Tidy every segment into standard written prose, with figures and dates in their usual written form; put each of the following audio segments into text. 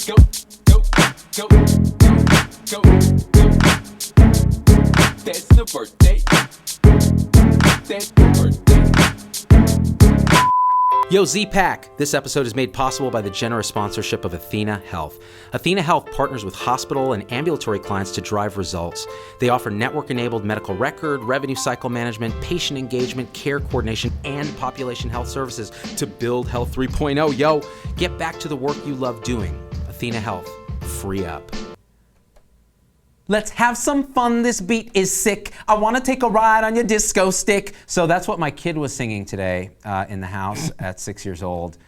go, go, go, go, go, go. That's the birthday. That's the birthday. Yo, Z-Pack! This episode is made possible by the generous sponsorship of Athena Health. Athena Health partners with hospital and ambulatory clients to drive results. They offer network-enabled medical record, revenue cycle management, patient engagement, care coordination, and population health services to build Health 3.0. Yo, get back to the work you love doing. Athena Health. Free up. Let's have some fun, this beat is sick. I wanna take a ride on your disco stick. So that's what my kid was singing today in the house at 6 years old.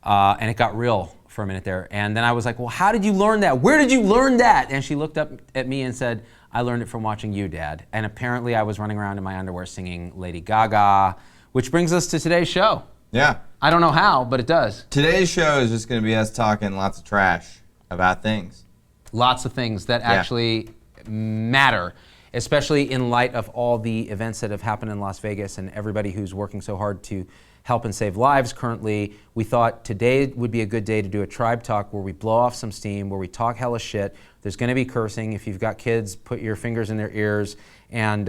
And it got real for a minute there. And then I was like, well, how did you learn that? Where did you learn that? And she looked up at me and said, I learned it from watching you, Dad. And apparently I was running around in my underwear singing Lady Gaga, which brings us to today's show. Yeah. I don't know how, but it does. Today's show is just gonna be us talking lots of trash about things. Lots of things that actually matter, especially in light of all the events that have happened in Las Vegas and everybody who's working so hard to help and save lives currently. We thought today would be a good day to do a tribe talk where we blow off some steam, where we talk hella shit. There's gonna be cursing. If you've got kids, put your fingers in their ears and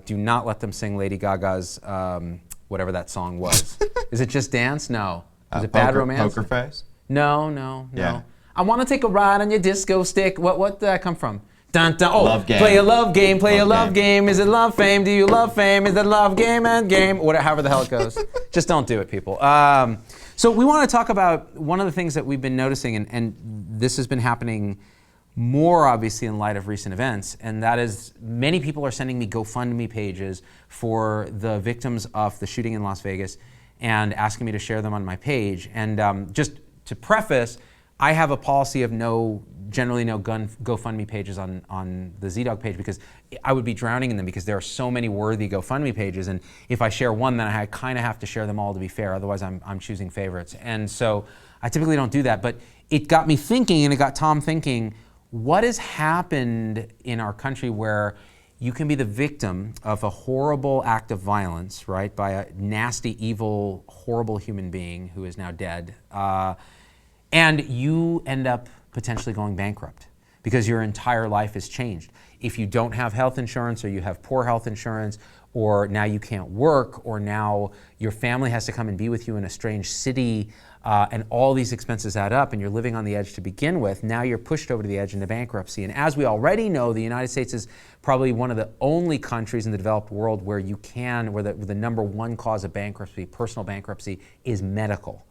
do not let them sing Lady Gaga's whatever that song was. Is it Just Dance? No. Is it Bad Romance? Poker Face? No. Yeah. I want to take a ride on your disco stick. What did that come from? Dun, dun. Oh, love game. Play a love game, play a love game. Is it love fame? Do you love fame? Is it love game and game? Whatever, however the hell it goes. Just don't do it, people. So we want to talk about one of the things that we've been noticing, and this has been happening more obviously in light of recent events, and that is many people are sending me GoFundMe pages for the victims of the shooting in Las Vegas and asking me to share them on my page. And just to preface, I have a policy of generally no GoFundMe pages on the Z-Dog page because I would be drowning in them because there are so many worthy GoFundMe pages, and if I share one, then I kind of have to share them all to be fair, otherwise I'm choosing favorites. And so I typically don't do that, but it got me thinking and it got Tom thinking, what has happened in our country where you can be the victim of a horrible act of violence, right, by a nasty, evil, horrible human being who is now dead, and you end up potentially going bankrupt because your entire life has changed. If you don't have health insurance or you have poor health insurance or now you can't work or now your family has to come and be with you in a strange city and all these expenses add up and you're living on the edge to begin with, now you're pushed over to the edge into bankruptcy. And as we already know, the United States is probably one of the only countries in the developed world where where the number one cause of bankruptcy, personal bankruptcy, is medical.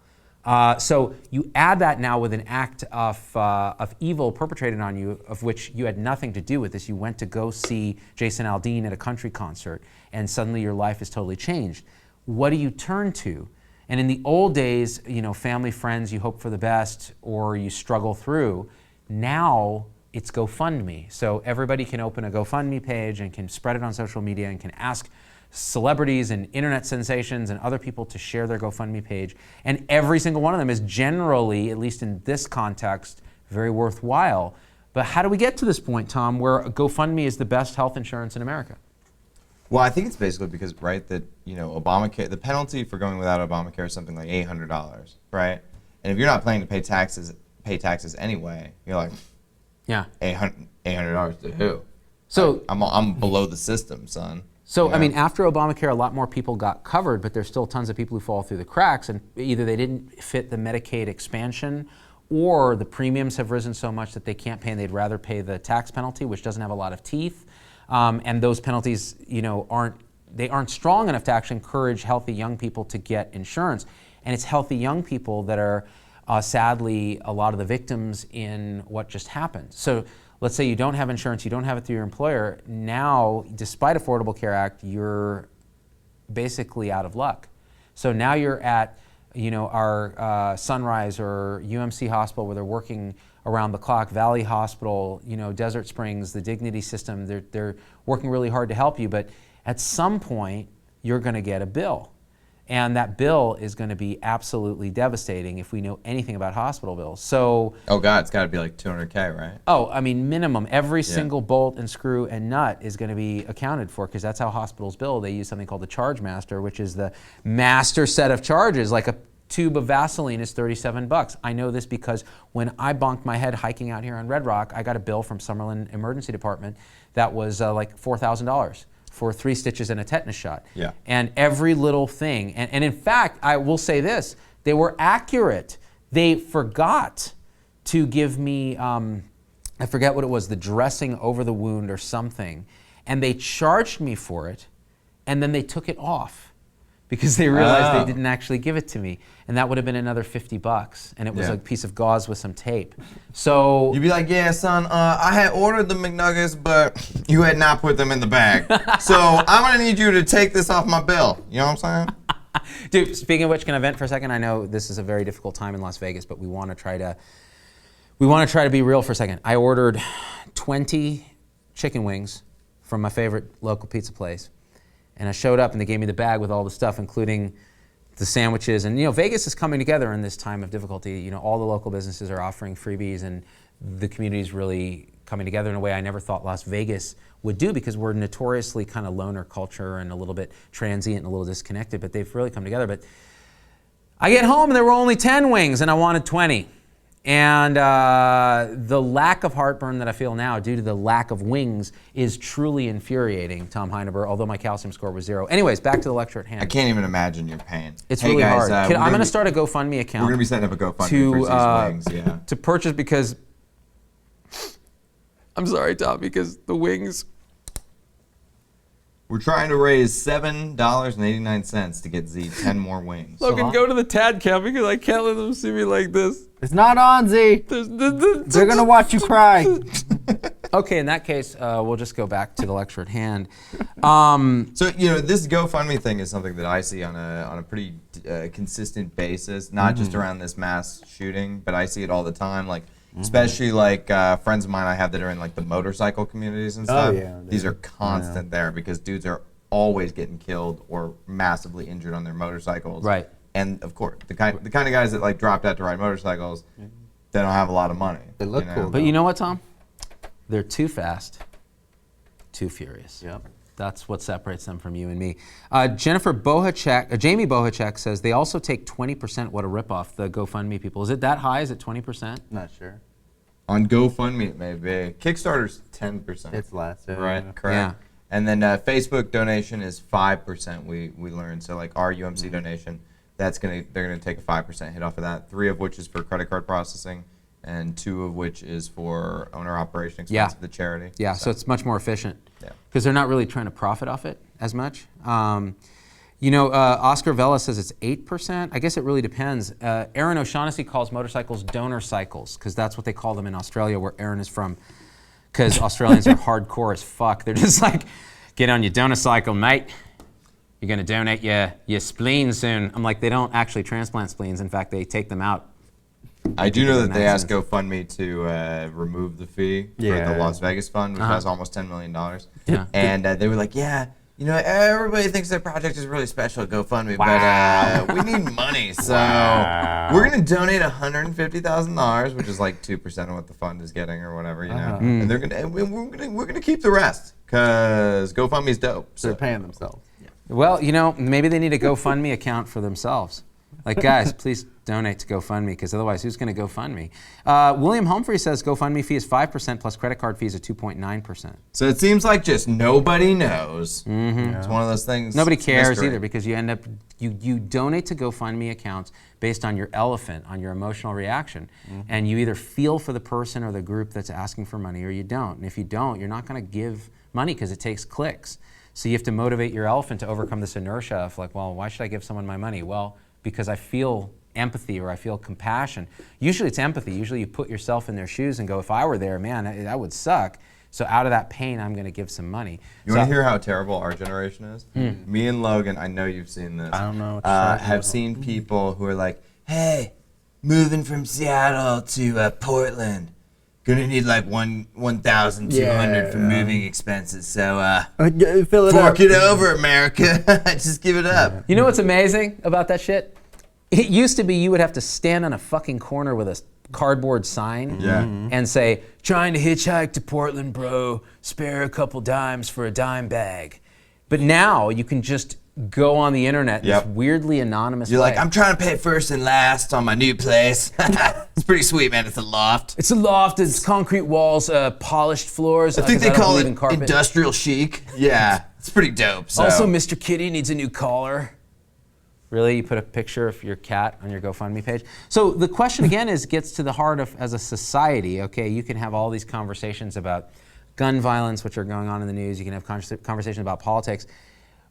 So you add that now with an act of evil perpetrated on you, of which you had nothing to do with this. You went to go see Jason Aldean at a country concert, and suddenly your life is totally changed. What do you turn to? And in the old days, family, friends, you hope for the best, or you struggle through. Now it's GoFundMe. So everybody can open a GoFundMe page and can spread it on social media and can ask celebrities and internet sensations and other people to share their GoFundMe page. And every single one of them is generally, at least in this context, very worthwhile. But how do we get to this point, Tom, where GoFundMe is the best health insurance in America? Well, I think it's basically because, right, that, Obamacare, the penalty for going without Obamacare is something like $800, right? And if you're not planning to pay taxes anyway, you're like, yeah, $800 to who? So I'm below the system, son. So, I mean, after Obamacare, a lot more people got covered, but there's still tons of people who fall through the cracks, and either they didn't fit the Medicaid expansion, or the premiums have risen so much that they can't pay, and they'd rather pay the tax penalty, which doesn't have a lot of teeth. And those penalties, aren't strong enough to actually encourage healthy young people to get insurance. And it's healthy young people that are, sadly, a lot of the victims in what just happened. So let's say you don't have insurance, you don't have it through your employer. Now, despite Affordable Care Act, you're basically out of luck. So now you're at, our Sunrise or UMC Hospital where they're working around the clock, Valley Hospital, Desert Springs, the Dignity System. They're working really hard to help you, but at some point you're going to get a bill. And that bill is going to be absolutely devastating if we know anything about hospital bills. So, oh God, it's got to be like $200K, right? Oh, I mean, minimum. Every single bolt and screw and nut is going to be accounted for because that's how hospitals bill. They use something called the charge master, which is the master set of charges, like a tube of Vaseline is $37. I know this because when I bonked my head hiking out here on Red Rock, I got a bill from Summerlin Emergency Department that was like $4,000 for 3 stitches and a tetanus shot. Yeah. And every little thing, and in fact, I will say this, they were accurate. They forgot to give me, I forget what it was, the dressing over the wound or something, and they charged me for it, and then they took it off because they realized they didn't actually give it to me, and that would have been another $50, and it was a piece of gauze with some tape. So you'd be like, yeah, son, I had ordered the McNuggets, but you had not put them in the bag. So I'm gonna need you to take this off my bill. You know what I'm saying? Dude, speaking of which, can I vent for a second? I know this is a very difficult time in Las Vegas, but we want to try to be real for a second. I ordered 20 chicken wings from my favorite local pizza place, and I showed up and they gave me the bag with all the stuff, including the sandwiches. And you know, Vegas is coming together in this time of difficulty. You know, all the local businesses are offering freebies, and the community is really coming together in a way I never thought Las Vegas would do, because we're notoriously kind of loner culture and a little bit transient and a little disconnected, but they've really come together. But I get home and there were only 10 wings and I wanted 20. And the lack of heartburn that I feel now due to the lack of wings is truly infuriating, Tom Heineber, although my calcium score was 0. Anyways, back to the lecture at hand. I can't even imagine your pain. It's hey really guys, hard. I'm going to start a GoFundMe account. We're going to be setting up a GoFundMe for these wings, yeah. To purchase, because I'm sorry, Tom, because the wings. We're trying to raise $7.89 to get Z 10 more wings. Logan, go to the TAD cam because I can't let them see me like this. It's not on, Z. They're going to watch you cry. Okay, in that case, we'll just go back to the lecture at hand. So, you know, this GoFundMe thing is something that I see on a pretty consistent basis, not just around this mass shooting, but I see it all the time. Like, especially like friends of mine I have that are in like the motorcycle communities and stuff. These are constant there because dudes are always getting killed or massively injured on their motorcycles. Right. And of course, the kind of guys that like dropped out to ride motorcycles, they don't have a lot of money. They look cool. But you know what, Tom? They're too fast, too furious. Yep. That's what separates them from you and me. Jamie Bohacek says they also take 20%. What a ripoff, the GoFundMe people. Is it that high? Is it 20%? Not sure. On GoFundMe, it may be. Kickstarter's 10%. It's less. Right, correct. Yeah. And then Facebook donation is 5%. We learned. So like our UMC donation, they're gonna take a 5% hit off of that. 3 of which is for credit card processing, and 2 of which is for owner operation expense of the charity. Yeah, so it's much more efficient. Yeah. Because they're not really trying to profit off it as much. You know, Oscar Vela says it's 8%. I guess it really depends. Aaron O'Shaughnessy calls motorcycles donor cycles, because that's what they call them in Australia, where Aaron is from. Because Australians are hardcore as fuck. They're just like, get on your donor cycle, mate. You're going to donate your spleen soon. I'm like, they don't actually transplant spleens. In fact, they take them out. I do know that they asked GoFundMe to remove the fee for the Las Vegas fund, which has almost $10 million. Yeah. And they were like, yeah, you know, everybody thinks their project is really special at GoFundMe, but we need money. So we're going to donate $150,000, which is like 2% of what the fund is getting or whatever, you know. And we're gonna keep the rest because GoFundMe's dope. So they're paying themselves. Well, you know, maybe they need a GoFundMe account for themselves. Like, guys, please donate to GoFundMe, because otherwise, who's going to GoFundMe? William Humphrey says GoFundMe fee is 5% plus credit card fees of 2.9%. So it seems like just nobody knows. It's one of those things. Nobody cares either, because you end up, you donate to GoFundMe accounts based on your elephant, on your emotional reaction. And you either feel for the person or the group that's asking for money, or you don't. And if you don't, you're not going to give money because it takes clicks. So you have to motivate your elephant to overcome this inertia of like, well, why should I give someone my money? Well, because I feel empathy or I feel compassion. Usually it's empathy. Usually you put yourself in their shoes and go, if I were there, man, that would suck. So out of that pain, I'm going to give some money. You want to hear how terrible our generation is? Me and Logan, I know you've seen this. I don't know what you're have seen people who are like, hey, moving from Seattle to Portland. Gonna need like 1,200 for moving expenses. So fill it fork up. it over, America. Just give it up. You know what's amazing about that shit? It used to be you would have to stand on a fucking corner with a cardboard sign and say, trying to hitchhike to Portland, bro. Spare a couple dimes for a dime bag. But now you can just go on the internet, this weirdly anonymous You're way. like, I'm trying to pay first and last on my new place. It's pretty sweet, man. It's a loft. It's a loft, it's concrete walls, polished floors. I think they don't call believe it in carpet. industrial chic. Yeah, it's pretty dope. So. Also, Mr. Kitty needs a new collar. Really? You put a picture of your cat on your GoFundMe page? So the question again gets to the heart of, as a society, okay, you can have all these conversations about gun violence, which are going on in the news. You can have conversations about politics.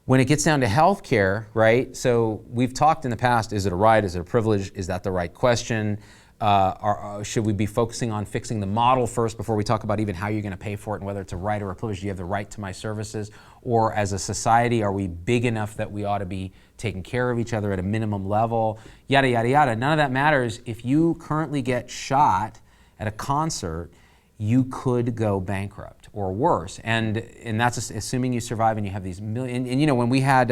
When it gets down to healthcare, right? So we've talked in the past, is it a right, is it a privilege? Is that the right question? Should we be focusing on fixing the model first before we talk about even how you're going to pay for it and whether it's a right or a privilege? Do you have the right to my services? Or as a society, are we big enough that we ought to be taking care of each other at a minimum level? Yada, yada, yada. None of that matters. If you currently get shot at a concert, you could go bankrupt or worse. And that's assuming you survive and you have these million. And you know, when we had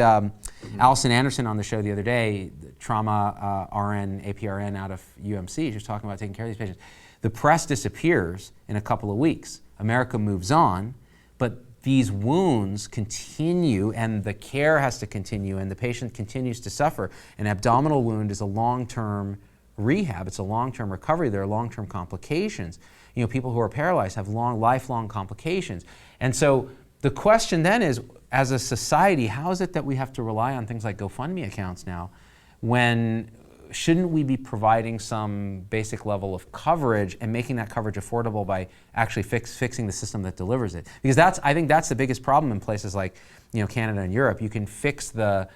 Allison Anderson on the show the other day, the trauma RN, APRN out of UMC, she was talking about taking care of these patients. The press disappears in a couple of weeks. America moves on, but these wounds continue and the care has to continue and the patient continues to suffer. An abdominal wound is a long-term rehab. It's a long-term recovery. There are long-term complications. You know, people who are paralyzed have lifelong complications. And so the question then is, as a society, how is it that we have to rely on things like GoFundMe accounts now when shouldn't we be providing some basic level of coverage and making that coverage affordable by actually fixing the system that delivers it? Because I think that's the biggest problem in places like, you know, Canada and Europe. You can fix the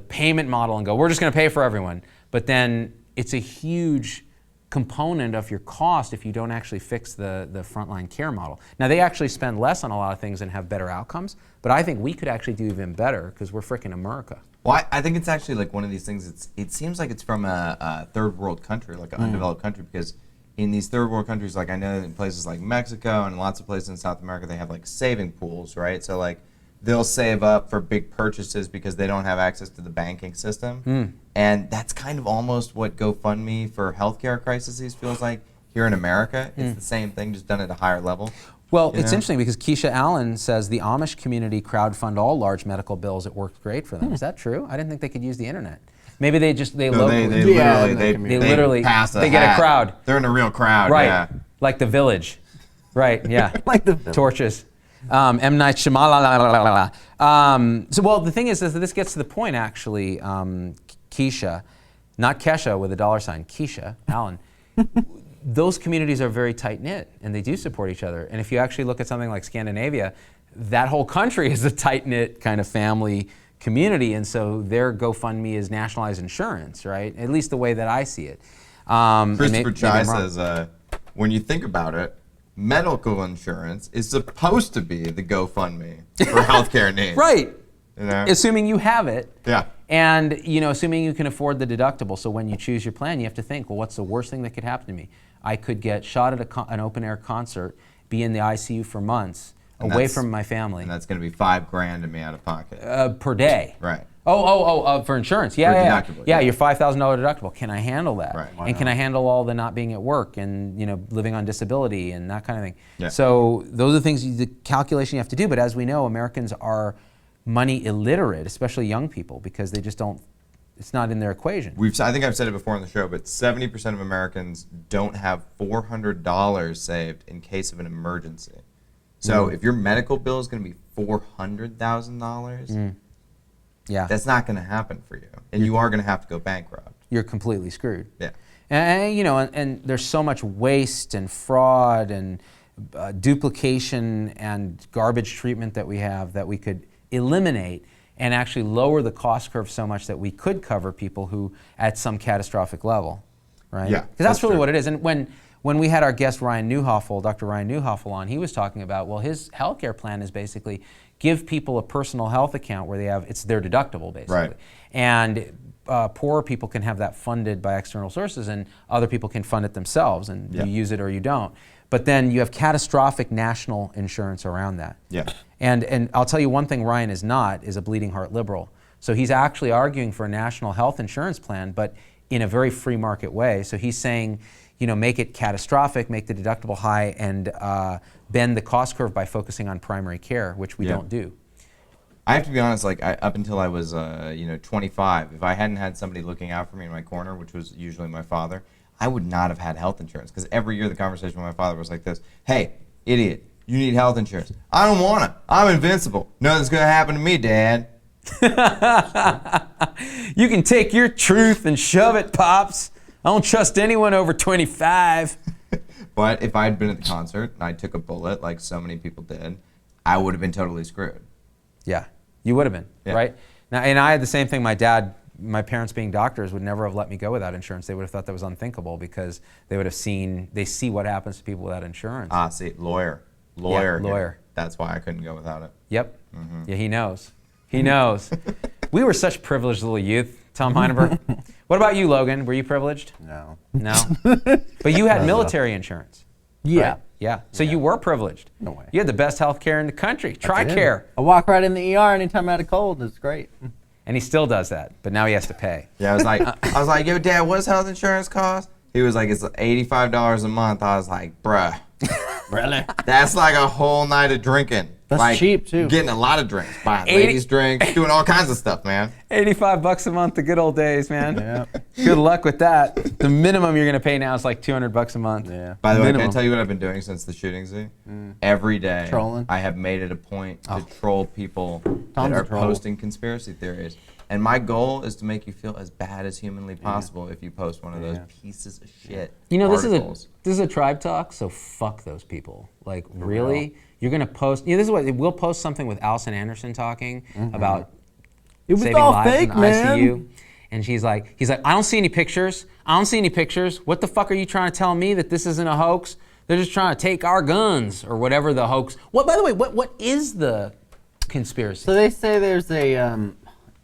payment model and go, we're just going to pay for everyone. But then it's a huge component of your cost if you don't actually fix the frontline care model. Now, they actually spend less on a lot of things and have better outcomes, but I think we could actually do even better because we're frickin' America. Well, I think it's actually like one of these things, it seems like it's from a third world country, like an undeveloped country, because in these third world countries, like I know in places like Mexico and lots of places in South America, they have like saving pools, right? So like they'll save up for big purchases because they don't have access to the banking system. And that's kind of almost what GoFundMe for healthcare crises feels like here in America. It's the same thing, just done at a higher level. Well, it's interesting because Keisha Allen says the Amish community crowdfund all large medical bills. It worked great for them. Is that true? I didn't think they could use the internet. Maybe they literally they get a crowd. They're in a real crowd, right? Yeah. Like The Village, right? Yeah, Like The Village. Torches. M. Night Shyamalan. So, well, the thing is that this gets to the point, actually, Keisha, not Kesha with a $sign, Keisha Allen. Those communities are very tight-knit, and they do support each other. And if you actually look at something like Scandinavia, that whole country is a tight-knit kind of family community, and so their GoFundMe is nationalized insurance, right? At least the way that I see it. Christopher Chai says, when you think about it, medical insurance is supposed to be the GoFundMe for healthcare needs. Right. You know? Assuming you have it. Yeah. And, you know, assuming you can afford the deductible. So when you choose your plan, you have to think, well, what's the worst thing that could happen to me? I could get shot at an open-air concert, be in the ICU for months, away from my family. And that's going to be $5,000 to me out of pocket. Per day. Right. For insurance. Yeah, deductible, yeah, yeah. your $5,000 deductible. Can I handle that? Right. And can I handle all the not being at work and, you know, living on disability and that kind of thing? Yeah. So those are things, the calculation you have to do. But as we know, Americans are money illiterate, especially young people, because they just don't, it's not in their equation. I think I've said it before on the show, but 70% of Americans don't have $400 saved in case of an emergency. So if your medical bill is going to be $400,000, yeah, that's not going to happen for you, and you are going to have to go bankrupt. You're completely screwed. Yeah. And you know, and there's so much waste and fraud and duplication and garbage treatment that we have that we could eliminate and actually lower the cost curve so much that we could cover people who at some catastrophic level, right? Yeah, because that's really true. what it is. And when we had our guest Ryan Neuhoffel, Dr. Ryan Neuhoffel on, he was talking about, well, his healthcare plan is basically give people a personal health account where they have, it's their deductible basically. Right. And poorer people can have that funded by external sources and other people can fund it themselves and you use it or you don't. But then you have catastrophic national insurance around that. Yeah. And I'll tell you one thing Ryan is not, is a bleeding heart liberal. So he's actually arguing for a national health insurance plan, but in a very free market way. So he's saying, you know, make it catastrophic, make the deductible high, and bend the cost curve by focusing on primary care, which we don't do. I have to be honest, like up until I was 25, if I hadn't had somebody looking out for me in my corner, which was usually my father, I would not have had health insurance. Because every year the conversation with my father was like this: "Hey, idiot, you need health insurance." "I don't want it. I'm invincible. Nothing's gonna happen to me, Dad." You can take your truth and shove it, Pops. I don't trust anyone over 25. But if I had been at the concert and I took a bullet, like so many people did, I would have been totally screwed. Yeah, you would have been, right? Now, and I had the same thing. My parents being doctors would never have let me go without insurance. They would have thought that was unthinkable because they would have they see what happens to people without insurance. See, lawyer. Yeah, lawyer. That's why I couldn't go without it. Yep. Mm-hmm. Yeah, he knows. He knows. We were such privileged little youth, Tom Heineberg. What about you, Logan? Were you privileged? No. No? But you had military insurance. Yeah. Right? Yeah. So you were privileged. No way. You had the best health care in the country. TRICARE. I walk right in the ER anytime I had a cold. It's great. And he still does that, but now he has to pay. Yeah, I was like, "Yo, Dad, what does health insurance cost?" He was like, "It's $85 a month." I was like, "Bruh, Really? that's like a whole night of drinking." That's like, cheap, too. Getting a lot of drinks, buying ladies drinks, doing all kinds of stuff, man. $85 a month, the good old days, man. Yeah. Good luck with that. The minimum you're gonna pay now is like $200 a month. Yeah. By the way, can I Minimum. tell you what I've been doing since the shooting, Z? Every day, Trolling? I have made it a point to troll people that Tom's a are troll. posting conspiracy theories. And my goal is to make you feel as bad as humanly possible if you post one of those pieces of shit You know, articles. this is a tribe talk, so fuck those people. Like, really? You're gonna post? This is what we'll post something with Allison Anderson talking about It was saving all lives fake, in the man. ICU. And he's like, I don't see any pictures. I don't see any pictures. What the fuck are you trying to tell me that this isn't a hoax? They're just trying to take our guns or whatever the hoax. What? By the way, what is the conspiracy? So they say there's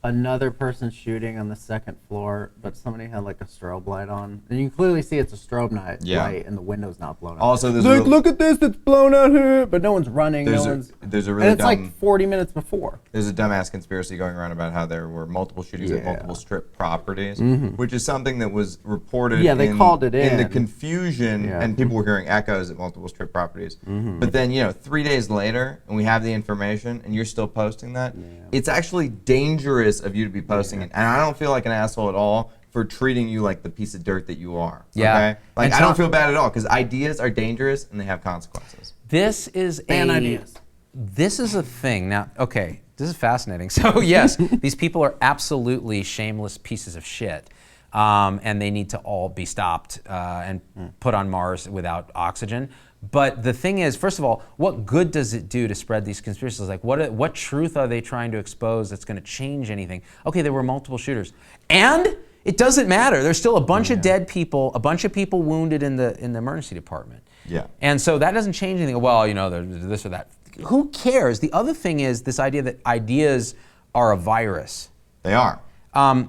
another person shooting on the second floor, but somebody had like a strobe light on, and you can clearly see it's a strobe light, and the window's not blown out. Also, there's look at this, it's blown out here, but no one's running. There's a really and it's dumb, like 40 minutes before. There's a dumbass conspiracy going around about how there were multiple shootings at multiple strip properties, which is something that was reported. Yeah, they called it in the in. confusion, and people were hearing echoes at multiple strip properties. But then 3 days later, and we have the information, and you're still posting that. It's actually dangerous of you to be posting it, and I don't feel like an asshole at all for treating you like the piece of dirt that you are. Yeah. Okay? Like, And I don't feel bad at all because ideas are dangerous and they have consequences. This is ideas. This is a thing. Now, okay, this is fascinating. So yes, these people are absolutely shameless pieces of shit. And they need to all be stopped and put on Mars without oxygen. But the thing is, first of all, what good does it do to spread these conspiracies? Like, what truth are they trying to expose that's going to change anything? Okay, there were multiple shooters, and it doesn't matter. There's still a bunch of dead people, a bunch of people wounded in the emergency department. Yeah. And so that doesn't change anything. Well, there's this or that. Who cares? The other thing is this idea that ideas are a virus. They are.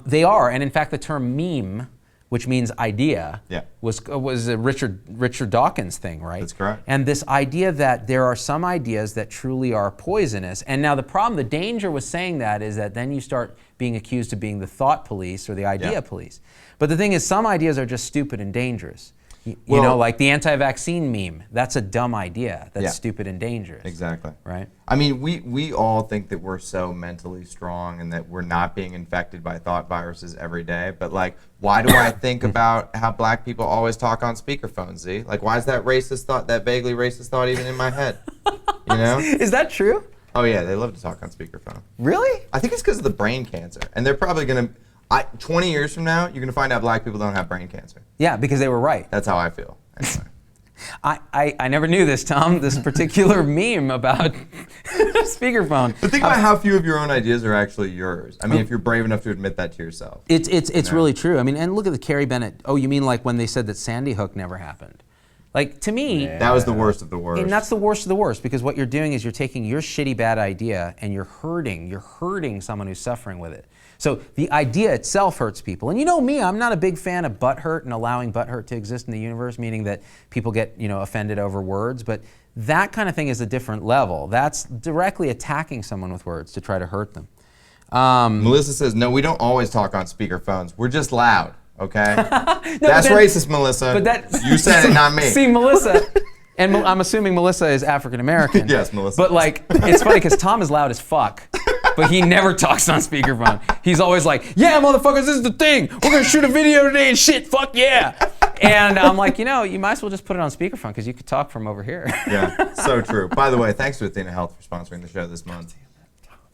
They are, and in fact, the term meme, which means idea, was a Richard Dawkins thing, right? That's correct. And this idea that there are some ideas that truly are poisonous. And now the problem, the danger with saying that is that then you start being accused of being the thought police or the idea police. But the thing is, some ideas are just stupid and dangerous. You know, like the anti-vaccine meme. That's a dumb idea. That's stupid and dangerous. Exactly. Right? I mean, we all think that we're so mentally strong and that we're not being infected by thought viruses every day. But like, why do I think about how black people always talk on speakerphones, Z? Like, why is that racist thought, that vaguely racist thought even in my head? You know? Is that true? Oh yeah, they love to talk on speakerphone. Really? I think it's because of the brain cancer. And they're probably going to, 20 years from now, you're going to find out black people don't have brain cancer. Yeah, because they were right. That's how I feel. Anyway. I never knew this, Tom, this particular meme about speakerphone. But think about how few of your own ideas are actually yours. I mean, if you're brave enough to admit that to yourself. It's really true. I mean, and look at the Carrie Bennett. Oh, you mean like when they said that Sandy Hook never happened? Like, to me... That was the worst of the worst. And that's the worst of the worst, because what you're doing is you're taking your shitty bad idea and you're hurting someone who's suffering with it. So the idea itself hurts people. And you know me, I'm not a big fan of butthurt and allowing butthurt to exist in the universe, meaning that people get, offended over words, but that kind of thing is a different level. That's directly attacking someone with words to try to hurt them. Melissa says, no, we don't always talk on speakerphones. We're just loud, okay? That's racist, Melissa. But that, you said it, not me. See, Melissa, and I'm assuming Melissa is African American. Yes, Melissa. But like, it's funny because Tom is loud as fuck. but he never talks on speakerphone. He's always like, yeah, motherfuckers, this is the thing. We're going to shoot a video today and shit, fuck yeah. And I'm like, you might as well just put it on speakerphone because you could talk from over here. Yeah, so true. By the way, thanks to Athena Health for sponsoring the show this month.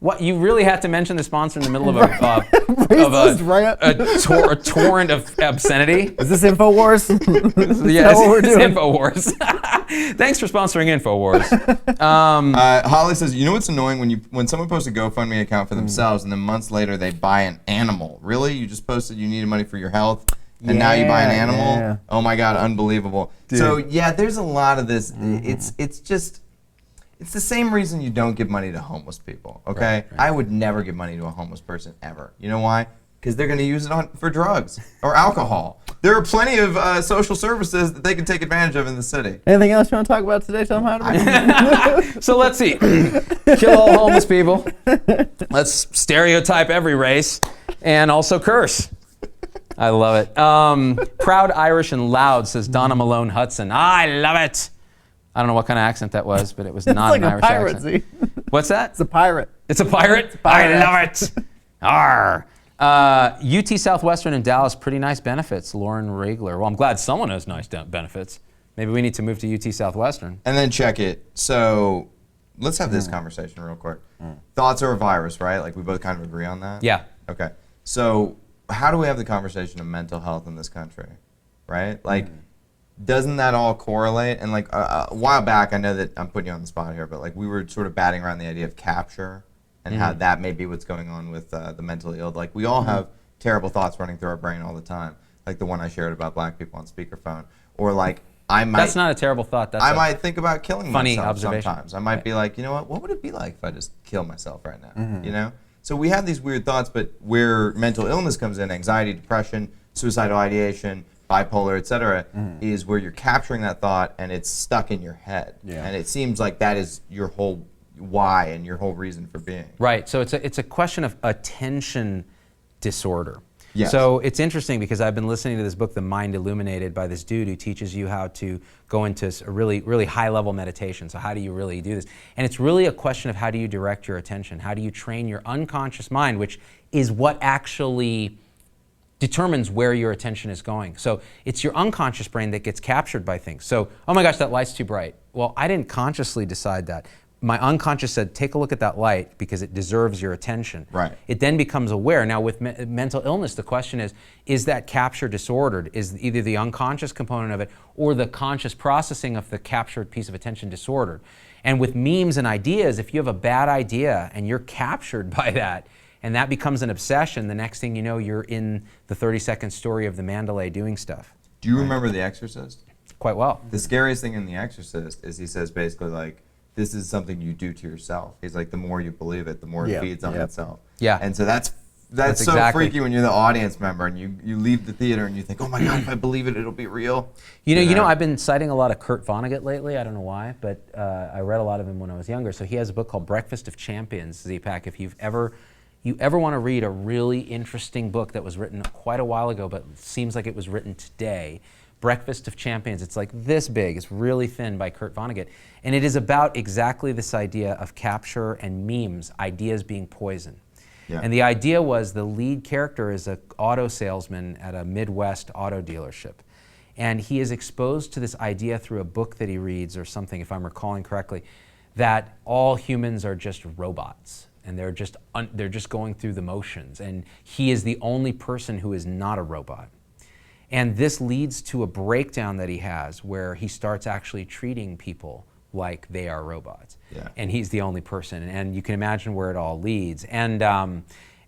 What, you really had to mention the sponsor in the middle of a torrent of obscenity? Is this InfoWars? Yeah, it's InfoWars. Thanks for sponsoring InfoWars. Holly says, you know what's annoying when someone posts a GoFundMe account for themselves and then months later they buy an animal. Really? You just posted you needed money for your health and now you buy an animal? Yeah. Oh my God, unbelievable. Dude. So yeah, there's a lot of this. It's the same reason you don't give money to homeless people, okay? Right. I would never give money to a homeless person ever. You know why? Because they're going to use it for drugs or alcohol. There are plenty of social services that they can take advantage of in the city. Anything else you want to talk about today? Tell them how to So let's see. Kill all homeless people. Let's stereotype every race and also curse. I love it. Proud Irish and Loud, says Donna Malone Hudson. I love it. I don't know what kind of accent that was, but it was not like an Irish accent. See? What's that? It's a pirate. It's a pirate? It's a pirate. I love it. Arr. UT Southwestern in Dallas, pretty nice benefits. Lauren Regler. Well, I'm glad someone has nice benefits. Maybe we need to move to UT Southwestern. And then check it. So let's have this conversation real quick. Thoughts are a virus, right? Like we both kind of agree on that? Yeah. Okay. So how do we have the conversation of mental health in this country, right? Like, doesn't that all correlate? And like a while back, I know that I'm putting you on the spot here, but like we were sort of batting around the idea of capture and how that may be what's going on with the mentally ill. Like we all have terrible thoughts running through our brain all the time, like the one I shared about black people on speakerphone, or like I might. That's not a terrible thought. I might think about killing funny myself observation. Sometimes. I might be like, you know what would it be like if I just kill myself right now? You know. So we have these weird thoughts, but where mental illness comes in, anxiety, depression, suicidal ideation, bipolar, etc., is where you're capturing that thought and it's stuck in your head. Yeah. And it seems like that is your whole why and your whole reason for being. Right. So it's a question of attention disorder. Yes. So it's interesting because I've been listening to this book, The Mind Illuminated, by this dude who teaches you how to go into a really, really high-level meditation. So how do you really do this? And it's really a question of how do you direct your attention? How do you train your unconscious mind, which is what actually determines where your attention is going. So it's your unconscious brain that gets captured by things. So, oh my gosh, that light's too bright. Well, I didn't consciously decide that. My unconscious said, take a look at that light because it deserves your attention. Right. It then becomes aware. Now with mental illness, the question is that capture disordered? Is either the unconscious component of it or the conscious processing of the captured piece of attention disordered? And with memes and ideas, if you have a bad idea and you're captured by that, and that becomes an obsession, the next thing you know, you're in the 30-second story of the Mandalay doing stuff. Do you remember The Exorcist? Quite well. The scariest thing in The Exorcist is he says basically like, this is something you do to yourself. He's like, the more you believe it, the more it feeds on itself. Yeah. And so that's so exactly freaky when you're the audience member and you leave the theater and you think, oh my God, if I believe it, it'll be real. You know, I've been citing a lot of Kurt Vonnegut lately. I don't know why, but I read a lot of him when I was younger. So he has a book called Breakfast of Champions, Z-Pack. If you ever want to read a really interesting book that was written quite a while ago, but seems like it was written today, Breakfast of Champions. It's like this big. It's really thin, by Kurt Vonnegut. And it is about exactly this idea of capture and memes, ideas being poison. Yeah. And the idea was the lead character is an auto salesman at a Midwest auto dealership. And he is exposed to this idea through a book that he reads or something, if I'm recalling correctly, that all humans are just robots. And they're just going through the motions. And he is the only person who is not a robot. And this leads to a breakdown that he has where he starts actually treating people like they are robots. Yeah. And he's the only person. And you can imagine where it all leads. And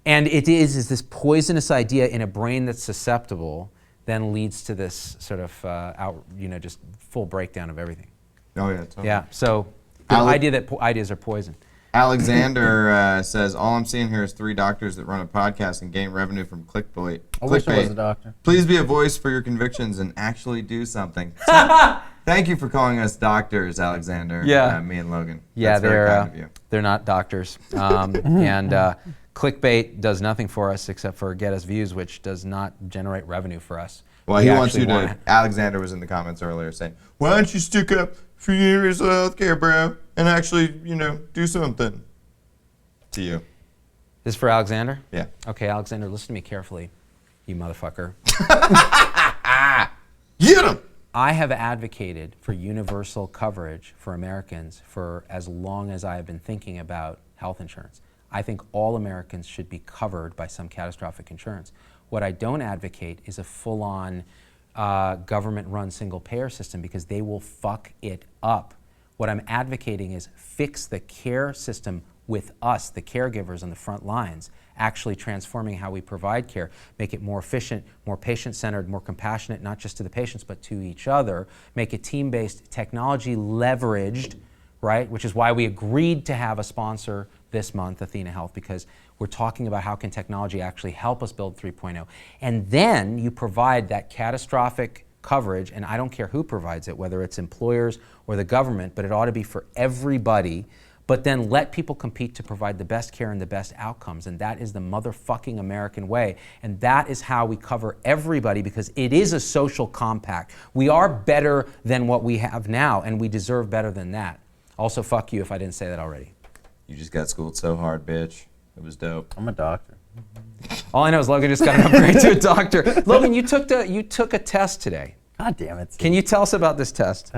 it is this poisonous idea in a brain that's susceptible then leads to this sort of just full breakdown of everything. Oh yeah, totally. Yeah, so the idea that ideas are poison. Alexander says, all I'm seeing here is 3 doctors that run a podcast and gain revenue from clickbait. I wish I was a doctor. Please be a voice for your convictions and actually do something. Thank you for calling us doctors, Alexander. Yeah. Me and Logan. Yeah, That's very kind of you. They're not doctors. And clickbait does nothing for us except for get us views, which does not generate revenue for us. Well, he wants you to, Alexander was in the comments earlier saying, why don't you stick up for universal health care, bro, and actually, do something to you. This is for Alexander? Yeah. Okay, Alexander, listen to me carefully, you motherfucker. Get him! I have advocated for universal coverage for Americans for as long as I have been thinking about health insurance. I think all Americans should be covered by some catastrophic insurance. What I don't advocate is a full-on government-run single-payer system because they will fuck it up. What I'm advocating is fix the care system with us, the caregivers on the front lines, actually transforming how we provide care, make it more efficient, more patient-centered, more compassionate, not just to the patients, but to each other, make it team-based, technology-leveraged, right? Which is why we agreed to have a sponsor this month, Athena Health, because we're talking about how can technology actually help us build 3.0. And then you provide that catastrophic coverage, and I don't care who provides it, whether it's employers or the government, but it ought to be for everybody. But then let people compete to provide the best care and the best outcomes. And that is the motherfucking American way. And that is how we cover everybody because it is a social compact. We are better than what we have now, and we deserve better than that. Also, fuck you if I didn't say that already. You just got schooled so hard, bitch. It was dope. I'm a doctor. All I know is Logan just got an upgrade to a doctor. Logan, you took a test today. God damn it. Steve. Can you tell us about this test?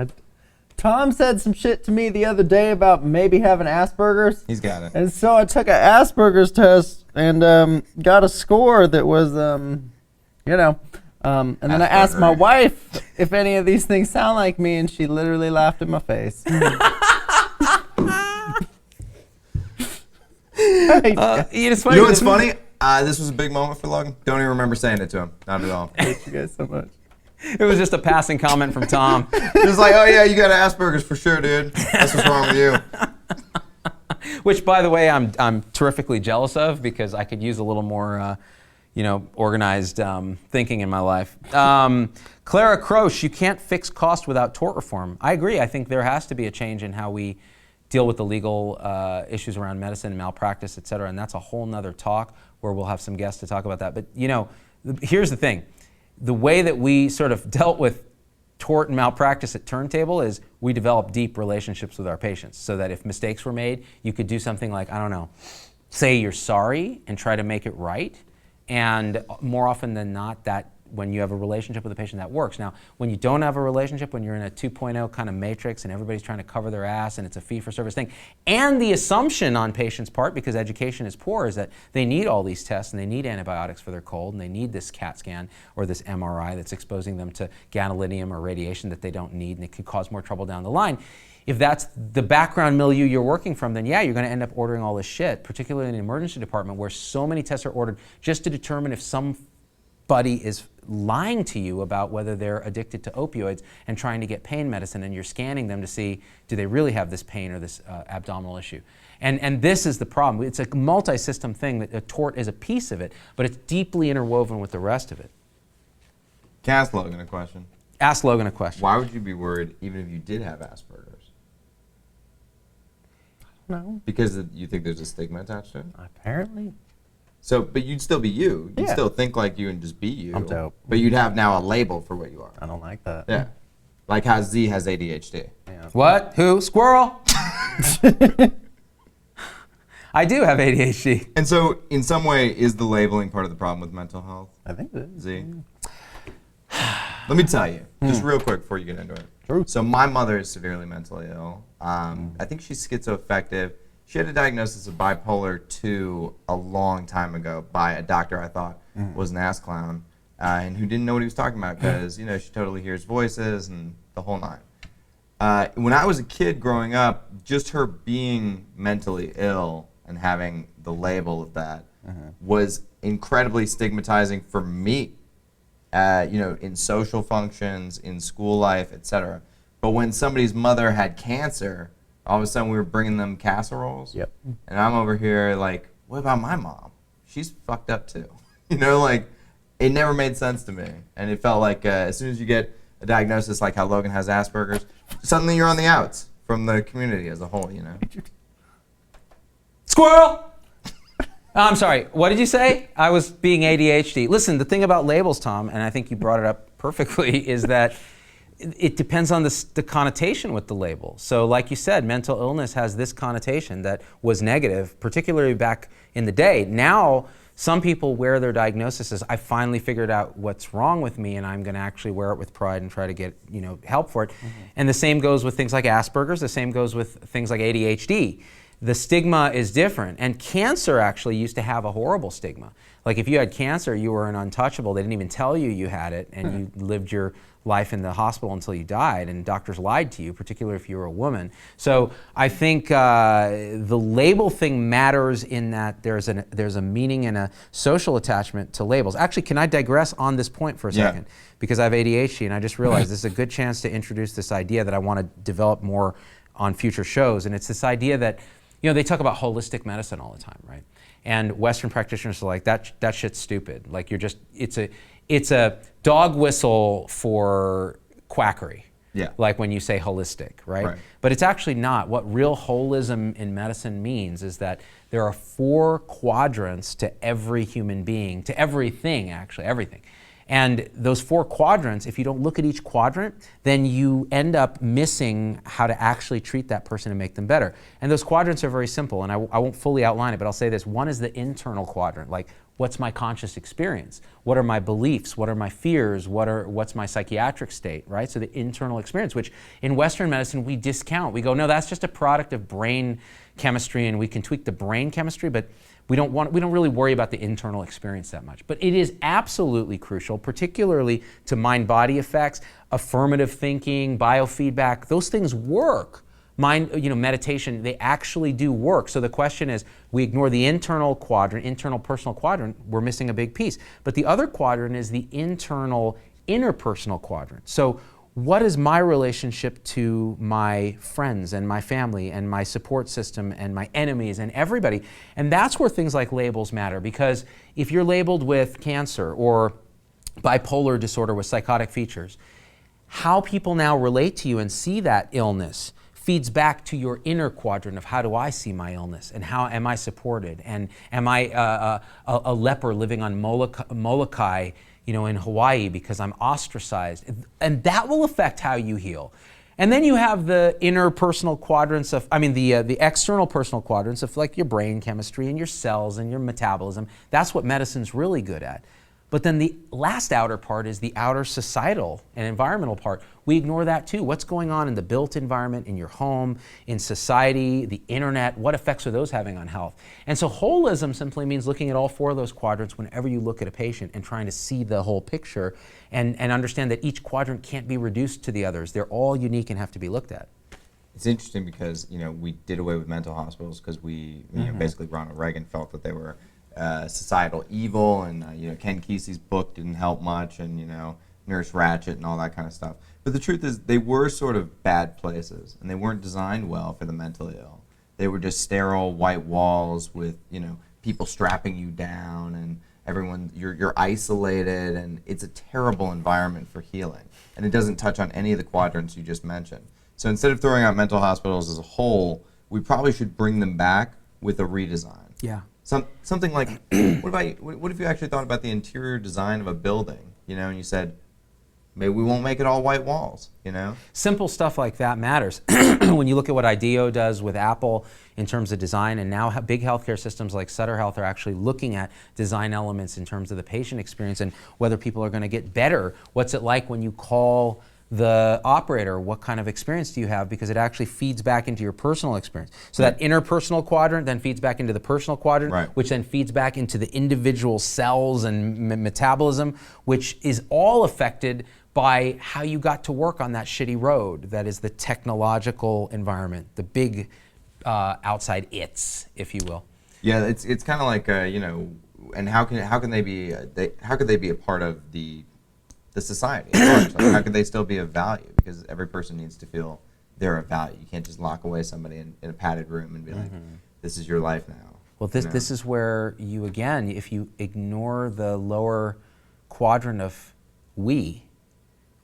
Tom said some shit to me the other day about maybe having Asperger's. He's got it. And so I took an Asperger's test and got a score that was, and then I asked my wife if any of these things sound like me, and she literally laughed in my face. You know what's funny? This was a big moment for Logan. Don't even remember saying it to him. Not at all. Thank you guys so much. It was just a passing comment from Tom. He was like, oh yeah, you got Asperger's for sure, dude. That's what's wrong with you. Which, by the way, I'm terrifically jealous of because I could use a little more, organized thinking in my life. Clara Croce, you can't fix cost without tort reform. I agree. I think there has to be a change in how we deal with the legal issues around medicine, malpractice, et cetera, and that's a whole nother talk where we'll have some guests to talk about that. But, here's the thing. The way that we sort of dealt with tort and malpractice at Turntable is we developed deep relationships with our patients so that if mistakes were made, you could do something like, say you're sorry and try to make it right. And more often than not, that when you have a relationship with a patient, that works. Now, when you don't have a relationship, when you're in a 2.0 kind of matrix and everybody's trying to cover their ass and it's a fee-for-service thing, and the assumption on patients' part, because education is poor, is that they need all these tests and they need antibiotics for their cold and they need this CAT scan or this MRI that's exposing them to gadolinium or radiation that they don't need and it could cause more trouble down the line. If that's the background milieu you're working from, then yeah, you're going to end up ordering all this shit, particularly in the emergency department where so many tests are ordered just to determine if somebody is lying to you about whether they're addicted to opioids and trying to get pain medicine, and you're scanning them to see, do they really have this pain or this abdominal issue? And this is the problem. It's a multi-system thing that a tort is a piece of it, but it's deeply interwoven with the rest of it. Can I ask Logan a question? Ask Logan a question. Why would you be worried even if you did have Asperger's? No. Because you think there's a stigma attached to it? Apparently. So, but you'd still be you. You'd Yeah. still think like you and just be you. I'm dope. But you'd have now a label for what you are. I don't like that. Yeah. Like how Z has ADHD. Yeah. What? Who? Squirrel? I do have ADHD. And so, in some way, is the labeling part of the problem with mental health? I think it is. Z? Let me tell you, just real quick before you get into it. True. So my mother is severely mentally ill. I think she's schizoaffective. She had a diagnosis of bipolar 2 a long time ago by a doctor I thought was an ass clown and who didn't know what he was talking about because, she totally hears voices and the whole nine. When I was a kid growing up, just her being mentally ill and having the label of that was incredibly stigmatizing for me, in social functions, in school life, etc. But when somebody's mother had cancer, all of a sudden we were bringing them casseroles. Yep. And I'm over here like, what about my mom? She's fucked up too. It never made sense to me. And it felt like as soon as you get a diagnosis like how Logan has Asperger's, suddenly you're on the outs from the community as a whole, Squirrel! I'm sorry, what did you say? I was being ADHD. Listen, the thing about labels, Tom, and I think you brought it up perfectly, is that it depends on the connotation with the label. So like you said, mental illness has this connotation that was negative, particularly back in the day. Now, some people wear their diagnosis as, I finally figured out what's wrong with me and I'm going to actually wear it with pride and try to get help for it. And the same goes with things like Asperger's, the same goes with things like ADHD. The stigma is different. And cancer actually used to have a horrible stigma. Like if you had cancer, you were an untouchable. They didn't even tell you you had it, and you lived your life in the hospital until you died, and doctors lied to you, particularly if you were a woman. So I think the label thing matters in that there's a meaning and a social attachment to labels. Actually, can I digress on this point for a second? Because I have ADHD, and I just realized this is a good chance to introduce this idea that I want to develop more on future shows, and it's this idea that they talk about holistic medicine all the time, right? And Western practitioners are like, that shit's stupid. Like it's a dog whistle for quackery. Yeah. Like when you say holistic, right? But it's actually not. What real holism in medicine means is that there are 4 quadrants to every human being, to everything, actually, everything. And those 4 quadrants, if you don't look at each quadrant, then you end up missing how to actually treat that person and make them better. And those quadrants are very simple, and I won't fully outline it, but I'll say this. One is the internal quadrant, like what's my conscious experience? What are my beliefs? What are my fears? What's my psychiatric state, right? So the internal experience, which in Western medicine we discount. We go, no, that's just a product of brain chemistry, and we can tweak the brain chemistry, but we don't really worry about the internal experience that much. But it is absolutely crucial, particularly to mind-body effects, affirmative thinking, biofeedback. Those things work. Meditation, they actually do work. So the question is, we ignore the internal quadrant, internal personal quadrant, we're missing a big piece. But the other quadrant is the internal interpersonal quadrant. So what is my relationship to my friends and my family and my support system and my enemies and everybody? And that's where things like labels matter, because if you're labeled with cancer or bipolar disorder with psychotic features, how people now relate to you and see that illness feeds back to your inner quadrant of how do I see my illness and how am I supported, and am I a leper living on Molokai in Hawaii because I'm ostracized, and that will affect how you heal. And then you have the interpersonal quadrants the external personal quadrants of like your brain chemistry and your cells and your metabolism. That's what medicine's really good at. But then the last outer part is the outer societal and environmental part. We ignore that too. What's going on in the built environment, in your home, in society, the internet? What effects are those having on health? And so holism simply means looking at all 4 of those quadrants whenever you look at a patient and trying to see the whole picture and understand that each quadrant can't be reduced to the others. They're all unique and have to be looked at. It's interesting because we did away with mental hospitals because we basically Ronald Reagan felt that they were societal evil, and Ken Kesey's book didn't help much, and Nurse Ratched and all that kind of stuff. But the truth is, they were sort of bad places, and they weren't designed well for the mentally ill. They were just sterile white walls with people strapping you down, and everyone you're isolated, and it's a terrible environment for healing. And it doesn't touch on any of the quadrants you just mentioned. So instead of throwing out mental hospitals as a whole, we probably should bring them back with a redesign. Yeah. Something like, what if you actually thought about the interior design of a building, and you said, maybe we won't make it all white walls, Simple stuff like that matters. When you look at what IDEO does with Apple in terms of design, and now big healthcare systems like Sutter Health are actually looking at design elements in terms of the patient experience and whether people are going to get better. What's it like when you call the operator? What kind of experience do you have? Because it actually feeds back into your personal experience. So that interpersonal quadrant then feeds back into the personal quadrant, which then feeds back into the individual cells and metabolism, which is all affected by how you got to work on that shitty road. That is the technological environment, the big outside its, if you will. Yeah, it's kind of like and how could they be a part of the society? How could they still be of value? Because every person needs to feel they're of value. You can't just lock away somebody in a padded room and be like, this is your life now. Well, this is where you, again, if you ignore the lower quadrant of we,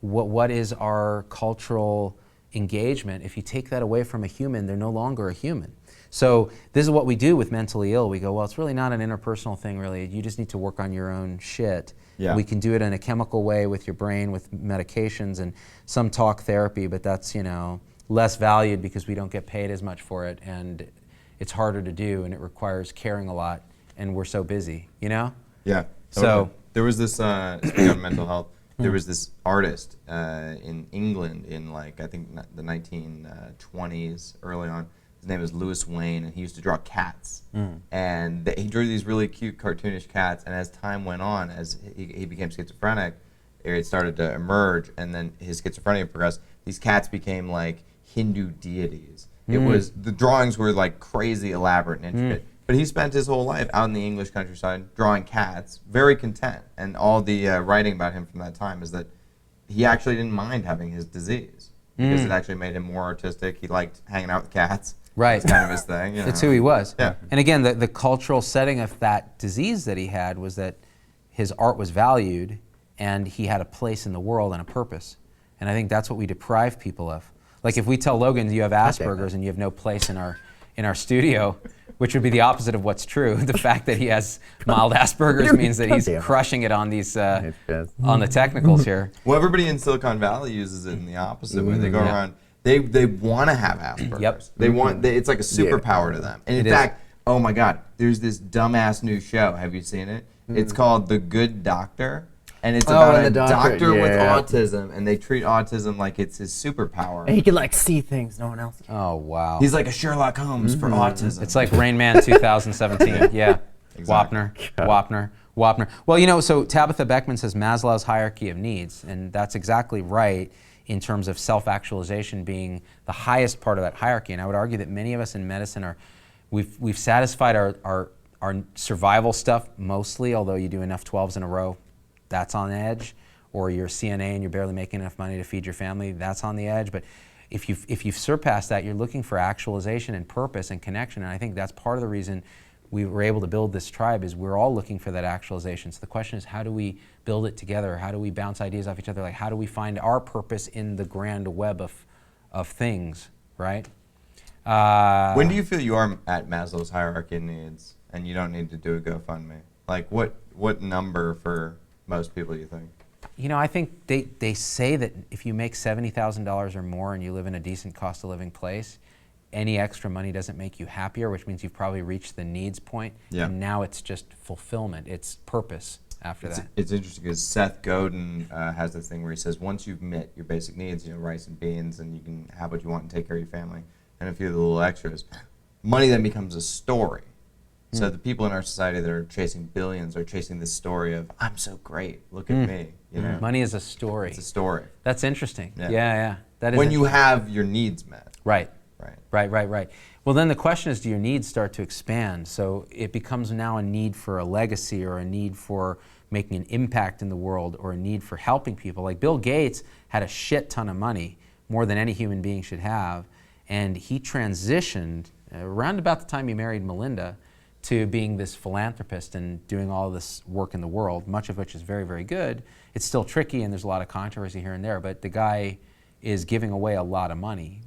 what is our cultural engagement, if you take that away from a human, they're no longer a human. So this is what we do with mentally ill. We go, well, it's really not an interpersonal thing, really. You just need to work on your own shit. Yeah. We can do it in a chemical way with your brain, with medications and some talk therapy, but that's, less valued because we don't get paid as much for it, and it's harder to do, and it requires caring a lot, and we're so busy, Yeah. So there was this, speaking of mental health, there was this artist in England in I think the 1920s, early on. His name was Lewis Wayne, and he used to draw cats. And he drew these really cute cartoonish cats, and as time went on, as he became schizophrenic, it started to emerge, and then his schizophrenia progressed. These cats became like Hindu deities. It was, the drawings were like crazy elaborate and intricate. But he spent his whole life out in the English countryside drawing cats, very content. And all the writing about him from that time is that he actually didn't mind having his disease because it actually made him more artistic. He liked hanging out with cats. Right. It's kind of his thing. That's who he was. Yeah. And again, the cultural setting of that disease that he had was that his art was valued and he had a place in the world and a purpose. And I think that's what we deprive people of. Like if we tell Logan you have Asperger's and you have no place in our studio, which would be the opposite of what's true. The fact that he has mild Asperger's means that he's crushing it on these on the technicals here. Well, everybody in Silicon Valley uses it in the opposite way. They go around. They want to have Asperger's. Yep. They want. It's like a superpower to them. And in fact, oh my God, there's this dumbass new show. Have you seen it? It's called The Good Doctor. And it's about a doctor with autism, and they treat autism like it's his superpower. And he can see things no one else can. Oh, wow. He's like a Sherlock Holmes for autism. It's like Rain Man 2017. Yeah. Exactly. Wapner. Well, so Tabitha Beckman says Maslow's hierarchy of needs, and that's exactly right in terms of self-actualization being the highest part of that hierarchy. And I would argue that many of us in medicine we've satisfied our survival stuff mostly, although you do enough 12s in a row, that's on edge, or you're a CNA and you're barely making enough money to feed your family, that's on the edge. But if you've surpassed that, you're looking for actualization and purpose and connection, and I think that's part of the reason we were able to build this tribe is we're all looking for that actualization. So the question is, how do we build it together? How do we bounce ideas off each other? Like, how do we find our purpose in the grand web of things, right? When do you feel you are at Maslow's hierarchy of needs and you don't need to do a GoFundMe? Like, what number for most people, you think? I think they say that if you make $70,000 or more and you live in a decent cost of living place, any extra money doesn't make you happier, which means you've probably reached the needs point. Yeah. And now it's just fulfillment. It's purpose after that. It's interesting because Seth Godin has this thing where he says once you've met your basic needs, rice and beans, and you can have what you want and take care of your family, and a few of the little extras, money then becomes a story. So the people in our society that are chasing billions are chasing this story of, I'm so great, look at me. Money is a story. It's a story. That's interesting. Yeah. Yeah. That is when you have your needs met. Right. Well, then the question is, do your needs start to expand? So it becomes now a need for a legacy or a need for making an impact in the world or a need for helping people. Like Bill Gates had a shit ton of money, more than any human being should have, and he transitioned around about the time he married Melinda to being this philanthropist and doing all this work in the world, much of which is very, very good. It's still tricky and there's a lot of controversy here and there, but the guy is giving away a lot of money.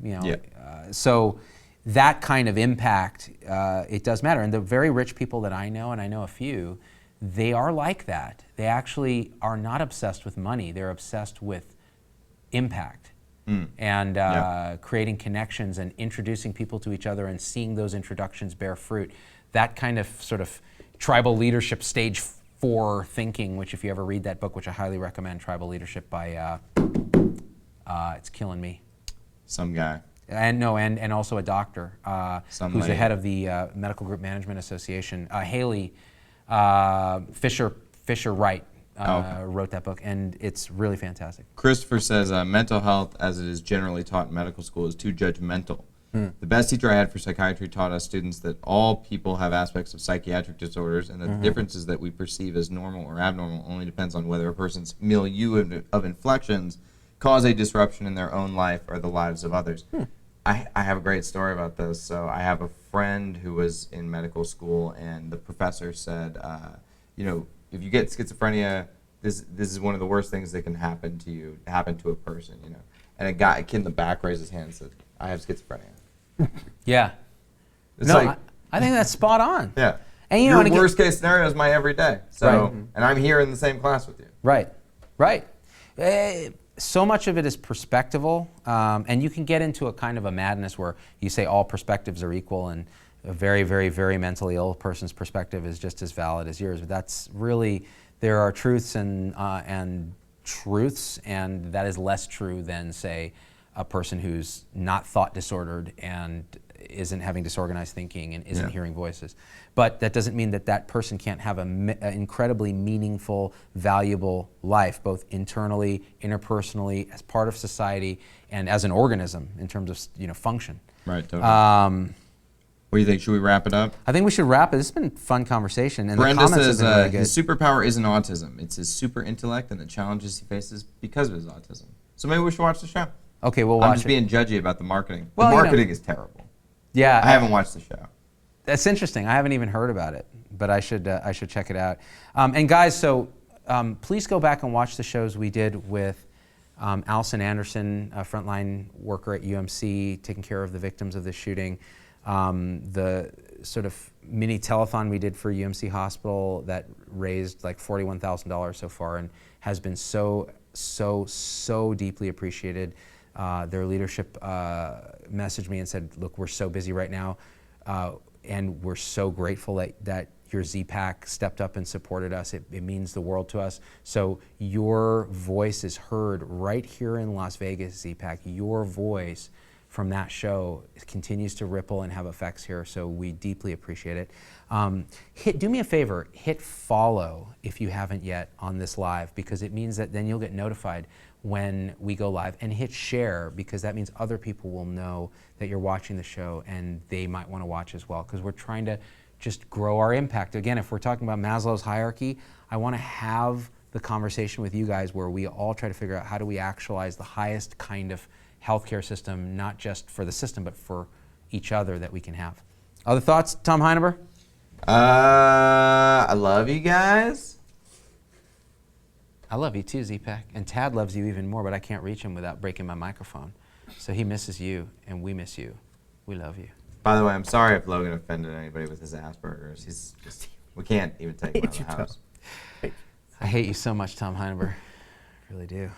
So that kind of impact, it does matter. And the very rich people that I know, and I know a few, they are like that. They actually are not obsessed with money. They're obsessed with impact and creating connections and introducing people to each other and seeing those introductions bear fruit. That kind of sort of tribal leadership stage 4 thinking, which if you ever read that book, which I highly recommend, Tribal Leadership by, it's killing me. Some guy. And also a doctor who's the head of the Medical Group Management Association. Haley Fisher Wright wrote that book, and it's really fantastic. Christopher says mental health, as it is generally taught in medical school, is too judgmental. The best teacher I had for psychiatry taught us students that all people have aspects of psychiatric disorders, and that the differences that we perceive as normal or abnormal only depends on whether a person's milieu of inflections cause a disruption in their own life or the lives of others. I have a great story about this. So I have a friend who was in medical school, and the professor said, if you get schizophrenia, this is one of the worst things that can happen to you, happen to a person, and a kid in the back raised his hand and said, "I have schizophrenia." Yeah. It's No, like, I think that's spot on. yeah. And you Your know, worst case scenario is my everyday. So, Right. and I'm here in the same class with you. Right. So much of it is perspectival, and you can get into a kind of a madness where you say all perspectives are equal, and a very, very, very mentally ill person's perspective is just as valid as yours. But that's really, there are truths and truths, and that is less true than, say, a person who's not thought disordered and isn't having disorganized thinking and isn't hearing voices. But that doesn't mean that that person can't have an incredibly meaningful, valuable life, both internally, interpersonally, as part of society, and as an organism in terms of function. Right, totally. What do you think? Should we wrap it up? I think we should wrap it. This has been a fun conversation, and Brenda the comments says have been really good. his superpower isn't autism. It's his super intellect and the challenges he faces because of his autism. So maybe we should watch the show. Okay, we'll watch I'm just it. being judgy about the marketing. Well, the marketing is terrible. Yeah, I haven't watched the show. That's interesting. I haven't even heard about it, but I should check it out. And guys, so please go back and watch the shows we did with Allison Anderson, a frontline worker at UMC, taking care of the victims of this shooting. The sort of mini telethon we did for UMC Hospital that raised like $41,000 so far and has been so deeply appreciated. Their leadership messaged me and said, look, we're so busy right now, and we're so grateful that your Z-Pack stepped up and supported us. It means the world to us. So your voice is heard right here in Las Vegas, Z-Pack. Your voice from that show continues to ripple and have effects here, so we deeply appreciate it. Do me a favor, hit follow if you haven't yet on this live, because it means that then you'll get notified when we go live, and hit share, because that means other people will know that you're watching the show and they might want to watch as well, because we're trying to just grow our impact. Again, if we're talking about Maslow's hierarchy, I want to have the conversation with you guys where we all try to figure out how do we actualize the highest kind of healthcare system, not just for the system, but for each other that we can have. Other thoughts, Tom Heineber? I love you guys. I love you too, Z-Pack. And Tad loves you even more, but I can't reach him without breaking my microphone. So he misses you, and we miss you. We love you. By the way, I'm sorry if Logan offended anybody with his Asperger's. He's just, we can't even take him out of the house. I hate you so much, Tom Heineber. I really do.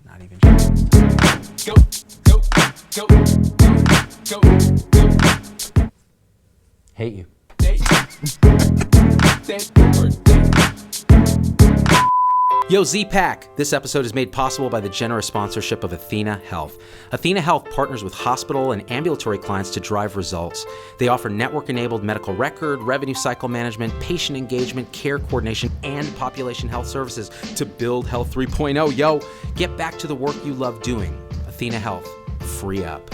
Not even sure. Go. Hate you. Yo, Z-Pack! This episode is made possible by the generous sponsorship of Athena Health. Athena Health partners with hospital and ambulatory clients to drive results. They offer network-enabled medical record, revenue cycle management, patient engagement, care coordination, and population health services to build Health 3.0. Yo, get back to the work you love doing. Athena Health. Free up.